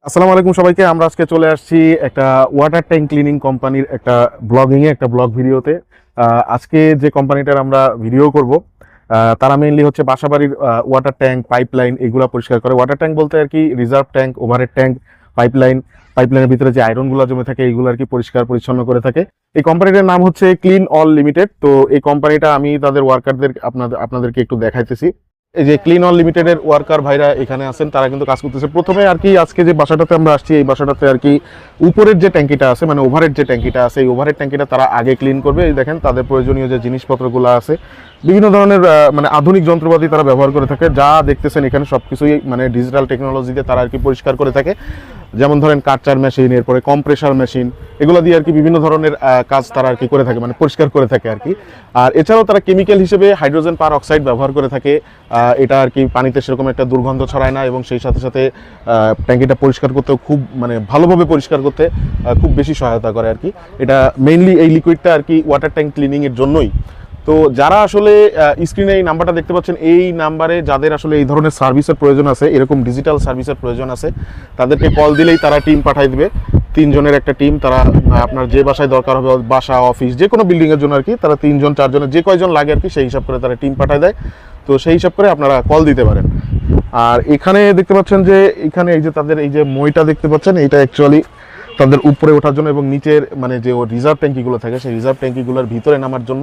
আসসালামু আলাইকুম সবাইকে। আমরা আজকে চলে আসছি একটা ওয়াটার ট্যাঙ্ক ক্লিনিং কোম্পানির একটা একটা ব্লগ ভিডিওতে। আজকে যে কোম্পানিটার আমরা ভিডিও করব, তারা মেইনলি হচ্ছে বাসাবাড়ির ওয়াটার ট্যাঙ্ক, পাইপলাইন এগুলা পরিষ্কার করে। ওয়াটার ট্যাঙ্ক বলতে আর কি reserve tank, overhead tank, pipeline, পাইপলাইনের ভিতরে যে আয়রনগুলো জমে থাকে এইগুলো আর কি পরিষ্কার পরিচ্ছন্ন করে থাকে। এই কোম্পানিটার নাম হচ্ছে ক্লিন অল লিমিটেড। তো এই কোম্পানিটা আমি তাদের ওয়ার্কারদের আপনাদেরকে একটু দেখাইতেছি। এই যে ক্লিন অল লিমিটেডের ওয়ার্কার ভাইরা এখানে আছেন, তারা কিন্তু কাজ করতেছে। প্রথমে আর কি আজকে যে বাসাটাতে আমরা আসছি, এই বাসাটাতে আর কি উপরের যে ট্যাঙ্কিটা আছে, মানে ওভারহেড যে ট্যাঙ্কিটা আছে, এই ওভারহেড ট্যাঙ্কিটা তারা আগে ক্লিন করবে। এই দেখেন তাদের প্রয়োজনীয় যে জিনিসপত্রগুলো আছে, বিভিন্ন ধরনের মানে আধুনিক যন্ত্রপাতি তারা ব্যবহার করে থাকে। যা দেখতেছেন এখানে সবকিছুই মানে ডিজিটাল টেকনোলজিতে তারা আর কি পরিষ্কার করে থাকে। যেমন ধরেন কাটচার মেশিন, এরপরে কম্প্রেসার মেশিন, এগুলো দিয়ে আর কি বিভিন্ন ধরনের কাজ তারা আর কি করে থাকে, মানে পরিষ্কার করে থাকে আর কি। আর এছাড়াও তারা কেমিক্যাল হিসেবে হাইড্রোজেন পার অক্সাইড ব্যবহার করে থাকে। এটা আর কি পানিতে সেরকম একটা দুর্গন্ধ ছড়ায় না, এবং সেই সাথে সাথে ট্যাঙ্কিটা পরিষ্কার করতেও খুব মানে ভালোভাবে পরিষ্কার করতে খুব বেশি সহায়তা করে আর কি। এটা মেইনলি এই লিকুইডটা আর কি ওয়াটার ট্যাঙ্ক ক্লিনিংয়ের জন্যই। তো যারা আসলে স্ক্রিনে এই নাম্বারটা দেখতে পাচ্ছেন, এই নাম্বারে যাদের আসলে এই ধরনের সার্ভিসের প্রয়োজন আছে, এরকম ডিজিটাল সার্ভিসের প্রয়োজন আছে, তাদেরকে কল দিলেই তারা টিম পাঠিয়ে দিবে। 3 জনের একটা টিম। তারা আপনার যে বাসায় দরকার হবে, বাসা, অফিস, যে কোনো বিল্ডিংয়ের জন্য আর কি, তারা 3 জন 4 জনের যে কয়জন লাগে আর কি, সেই হিসাব করে তারা টিম পাঠিয়ে দেয়। তো সেই হিসাব করে আপনারা কল দিতে পারেন। আর এখানে দেখতে পাচ্ছেন যে এখানে এই যে তাদের এই যে মইটা দেখতে পাচ্ছেন, এটা অ্যাকচুয়ালি তাদের উপরে ওঠার জন্য এবং নিচের মানে যে রিজার্ভ ট্যাঙ্কিগুলো থাকে, সেই রিজার্ভ ট্যাঙ্কিগুলোর ভিতরে নামার জন্য,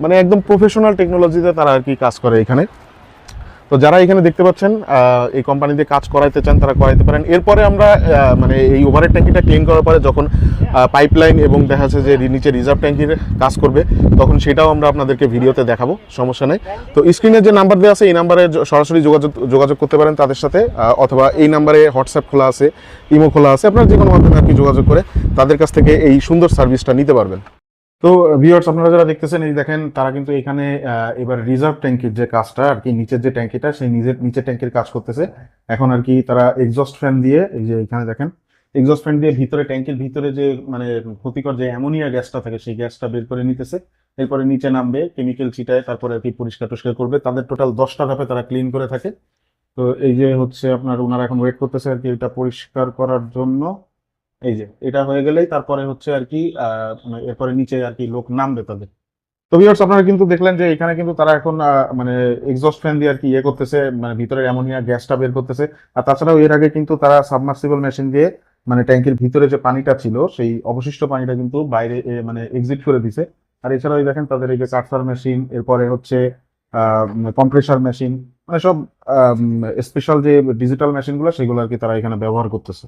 মানে একদম প্রফেশনাল টেকনোলজিতে তারা আর কি কাজ করে এখানে। তো যারা এখানে দেখতে পাচ্ছেন এই কোম্পানিতে কাজ করাইতে চান, তারা করাইতে পারেন। এরপরে আমরা মানে এই ওভারহেড ট্যাঙ্কিটা ক্লিন করার পরে যখন পাইপলাইন এবং দেখা যাচ্ছে যে নিচে রিজার্ভ ট্যাঙ্কির কাজ করবে, তখন সেটাও আমরা আপনাদেরকে ভিডিওতে দেখাবো, সমস্যা নেই। তো স্ক্রিনে যে নাম্বার দেওয়া আছে, এই নাম্বারে সরাসরি যোগাযোগ করতে পারেন তাদের সাথে, অথবা এই নাম্বারে হোয়াটসঅ্যাপ খোলা আছে, ইমো খোলা আছে, আপনারা যে কোনো মাধ্যমে আর কি যোগাযোগ করে তাদের কাছ থেকে এই সুন্দর সার্ভিসটা নিতে পারবেন। তো ভিউয়ার্স, আপনারা যারা দেখতেছেন, এই দেখেন তারা কিন্তু এখানে এবার রিজার্ভ ট্যাঙ্কির যে কাজটা আর কি, নিচের যে ট্যাঙ্কিটা, সেই নিচের ট্যাঙ্কির কাজ করতেছে। এখন আর কি তারা এক্সস্ট ফ্যান দিয়ে, এই যে এখানে দেখেন এক্সস্ট ফ্যান দিয়ে ভিতরে ট্যাঙ্কির ভিতরে যে মানে ক্ষতিকর যে অ্যামোনিয়া গ্যাসটা থাকে, সেই গ্যাসটা বের করে নিতেছে। এরপরে নিচে নামবে, কেমিক্যাল ছিটায়, তারপরে আর কি পরিষ্কার টরিষ্কার করবে। তাদের টোটাল 10টা ধাপে তারা ক্লিন করে থাকে। তো এই যে হচ্ছে আপনার ওনারা এখন ওয়েট করতেছে আর কি এটা পরিষ্কার করার জন্য। এই যে এটা হয়ে গেলেই তারপরে হচ্ছে আর কি এরপরে নিচে আর কি লোক নামবে তাদের। তো ভিউয়ার্স, আপনারা কিন্তু দেখলেন যে এখানে কিন্তু তারা এখন মানে এক্সস্ট ফ্যান দিয়ে আর কি ইয়ে করতেছে, মানে ভিতরে অ্যামোনিয়া গ্যাসটা বের করতেছে। আর তাছাড়াও এর আগে কিন্তু তারা সাবমার্সিবল মেশিন দিয়ে মানে ট্যাঙ্কের ভিতরে যে পানিটা ছিল, সেই অবশিষ্ট পানিটা কিন্তু বাইরে মানে এক্সিট করে দিছে। আর এছাড়াও এই দেখেন তাদের এই যে কাটসার মেশিন, এরপরে হচ্ছে কম্প্রেসার মেশিন, মানে সব স্পেশাল যে ডিজিটাল মেশিনগুলো, সেগুলো আর কি তারা এখানে ব্যবহার করতেছে।